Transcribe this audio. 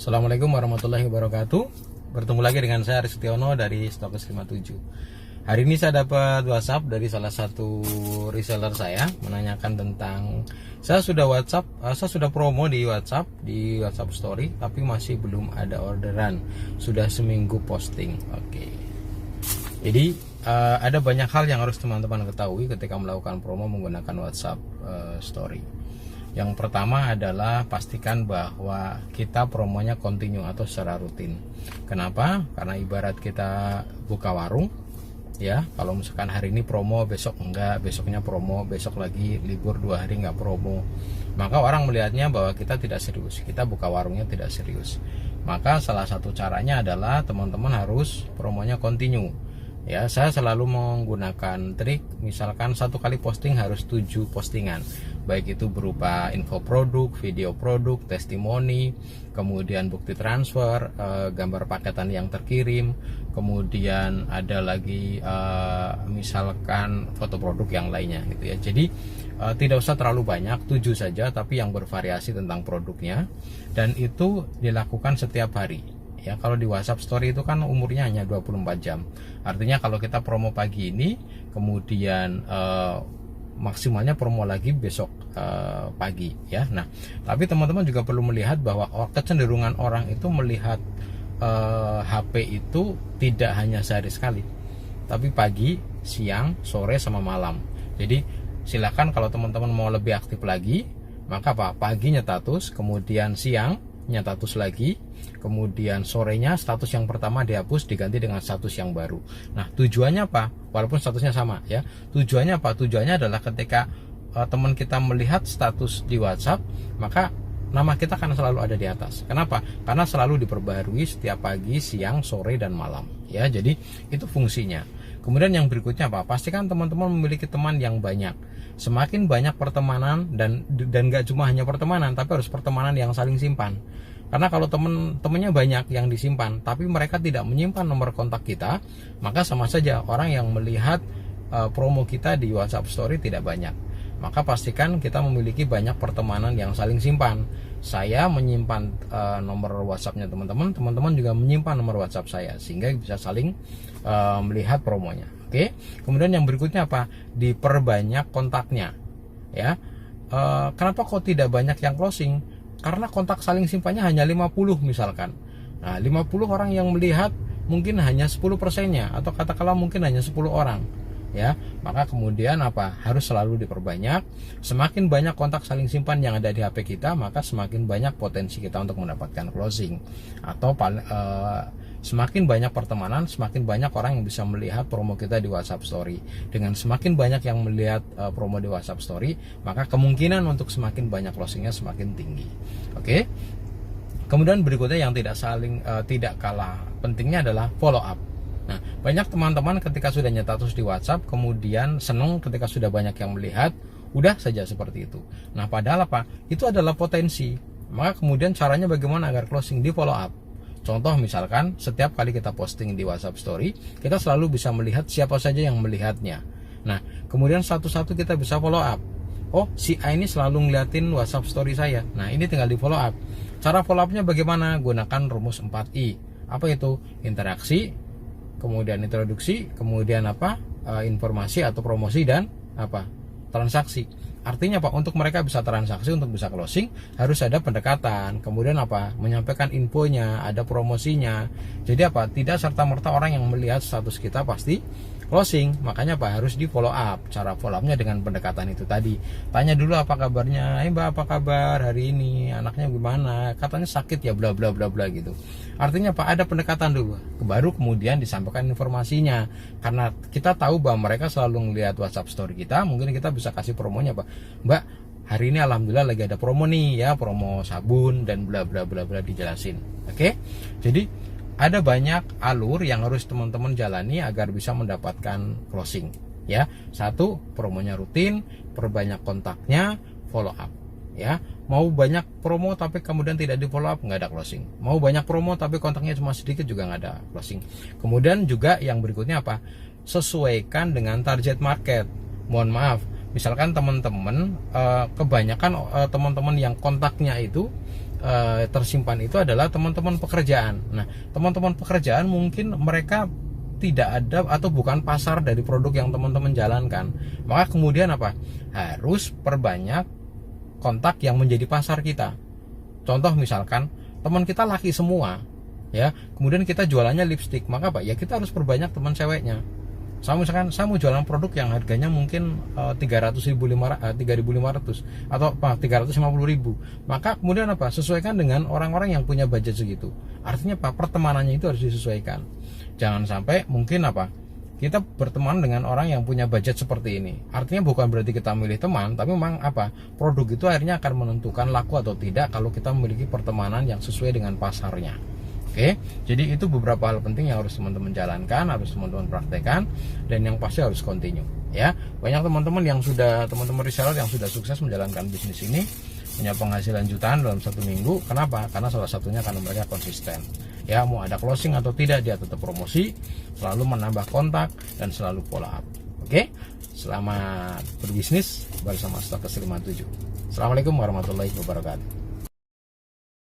Assalamualaikum warahmatullahi wabarakatuh. Bertemu lagi dengan saya Aris Setiono dari Stokes 57. Hari ini saya dapat WhatsApp dari salah satu reseller saya menanyakan tentang saya sudah promo di WhatsApp Story, tapi masih belum ada orderan. Sudah seminggu posting. Oke. Jadi ada banyak hal yang harus teman-teman ketahui ketika melakukan promo menggunakan WhatsApp Story. Yang pertama adalah pastikan bahwa kita promonya kontinu atau secara rutin. Kenapa? Karena ibarat kita buka warung, ya. Kalau misalkan hari ini promo, besok enggak, besoknya promo, besok lagi libur 2 hari enggak promo, maka orang melihatnya bahwa kita tidak serius, kita buka warungnya tidak serius. Maka salah satu caranya adalah teman-teman harus promonya kontinu. Ya, saya selalu menggunakan trik, misalkan satu kali posting harus 7 postingan, baik itu berupa info produk, video produk, testimoni, kemudian bukti transfer, gambar paketan yang terkirim, kemudian ada lagi misalkan foto produk yang lainnya gitu ya. Jadi tidak usah terlalu banyak, 7 saja, tapi yang bervariasi tentang produknya, dan itu dilakukan setiap hari. Ya, kalau di WhatsApp Story itu kan umurnya hanya 24 jam. Artinya kalau kita promo pagi ini, kemudian maksimalnya promo lagi besok pagi ya. Nah, tapi teman-teman juga perlu melihat bahwa kecenderungan orang itu melihat HP itu tidak hanya sehari sekali, tapi pagi, siang, sore, sama malam. Jadi silakan kalau teman-teman mau lebih aktif lagi, maka paginya status, kemudian siang status lagi, kemudian sorenya status yang pertama dihapus diganti dengan status yang baru. Nah, tujuannya apa? Walaupun statusnya sama ya. Tujuannya apa? Tujuannya adalah ketika teman kita melihat status di WhatsApp, maka nama kita akan selalu ada di atas. Kenapa? Karena selalu diperbaharui setiap pagi, siang, sore, dan malam. Ya, jadi itu fungsinya. Kemudian yang berikutnya apa? Pastikan teman-teman memiliki teman yang banyak. Semakin banyak pertemanan dan gak cuma hanya pertemanan, tapi harus pertemanan yang saling simpan. Karena kalau teman-temannya banyak yang disimpan, tapi mereka tidak menyimpan nomor kontak kita, maka sama saja orang yang melihat promo kita di WhatsApp Story tidak banyak. Maka pastikan kita memiliki banyak pertemanan yang saling simpan. Saya menyimpan nomor WhatsApp-nya teman-teman, teman-teman juga menyimpan nomor WhatsApp saya, sehingga bisa saling melihat promonya. Oke. Kemudian yang berikutnya apa? Diperbanyak kontaknya. Ya. Kenapa kok tidak banyak yang closing? Karena kontak saling simpannya hanya 50 misalkan. Nah, 50 orang yang melihat mungkin hanya 10%-nya, atau katakanlah mungkin hanya 10 orang. Ya, maka kemudian apa? Harus selalu diperbanyak. Semakin banyak kontak saling simpan yang ada di HP kita, maka semakin banyak potensi kita untuk mendapatkan closing. Atau semakin banyak pertemanan, semakin banyak orang yang bisa melihat promo kita di WhatsApp Story. Dengan semakin banyak yang melihat promo di WhatsApp Story, maka kemungkinan untuk semakin banyak closingnya semakin tinggi. Oke. Kemudian berikutnya yang tidak kalah pentingnya adalah follow up. Nah, banyak teman-teman ketika sudah status di WhatsApp, kemudian senang ketika sudah banyak yang melihat, udah saja seperti itu. Nah, padahal apa? Itu adalah potensi. Maka kemudian caranya bagaimana agar closing? Di follow up. Contoh misalkan setiap kali kita posting di WhatsApp Story, kita selalu bisa melihat siapa saja yang melihatnya. Nah, kemudian satu-satu kita bisa follow up. Oh, si A ini selalu ngeliatin WhatsApp Story saya. Nah, ini tinggal di follow up. Cara follow upnya bagaimana? Gunakan rumus 4I. Apa itu? Interaksi, kemudian introduksi, kemudian apa? Informasi atau promosi, dan apa? Transaksi. Artinya apa? Untuk mereka bisa transaksi, untuk bisa closing, harus ada pendekatan. Kemudian apa? Menyampaikan infonya, ada promosinya. Jadi apa? Tidak serta-merta orang yang melihat status kita pasti closing. Makanya apa? Harus di follow up. Cara follow upnya dengan pendekatan itu tadi. Tanya dulu apa kabarnya. Mbak, apa kabar hari ini? Anaknya gimana? Katanya sakit ya, bla bla bla bla gitu. Artinya apa? Ada pendekatan dulu. Baru kemudian disampaikan informasinya. Karena kita tahu bahwa mereka selalu melihat WhatsApp Story kita, mungkin kita bisa kasih promonya, Pak. Mbak, hari ini alhamdulillah lagi ada promo nih ya, promo sabun dan bla bla bla bla, dijelasin. Oke. Jadi ada banyak alur yang harus teman-teman jalani agar bisa mendapatkan closing ya. Satu, promonya rutin, perbanyak kontaknya, follow up ya. Mau banyak promo tapi kemudian tidak di follow up, nggak ada closing. Mau banyak promo tapi kontaknya cuma sedikit, juga nggak ada closing. Kemudian juga yang berikutnya apa? Sesuaikan dengan target market. Mohon maaf, misalkan teman-teman kebanyakan teman-teman yang kontaknya itu tersimpan itu adalah teman-teman pekerjaan. Nah, teman-teman pekerjaan mungkin mereka tidak ada atau bukan pasar dari produk yang teman-teman jalankan. Maka kemudian apa? Harus perbanyak kontak yang menjadi pasar kita. Contoh misalkan teman kita laki semua, ya, kemudian kita jualannya lipstick, maka apa? Ya kita harus perbanyak teman ceweknya. Misalkan saya mau jualan produk yang harganya mungkin 3.500 atau 350.000, maka kemudian apa? Sesuaikan dengan orang-orang yang punya budget segitu. Artinya apa? Pertemanannya itu harus disesuaikan. Jangan sampai mungkin apa? Kita berteman dengan orang yang punya budget seperti ini. Artinya bukan berarti kita milih teman, tapi memang apa? Produk itu akhirnya akan menentukan laku atau tidak kalau kita memiliki pertemanan yang sesuai dengan pasarnya. Oke, jadi itu beberapa hal penting yang harus teman-teman jalankan, harus teman-teman praktekkan, dan yang pasti harus continue. Ya, banyak teman-teman reseller yang sudah sukses menjalankan bisnis ini, punya penghasilan jutaan dalam 1 minggu. Kenapa? Karena salah satunya karena mereka konsisten. Ya, mau ada closing atau tidak, dia tetap promosi, selalu menambah kontak, dan selalu follow up. Oke, selamat berbisnis bersama Stokes 57. Assalamualaikum warahmatullahi wabarakatuh.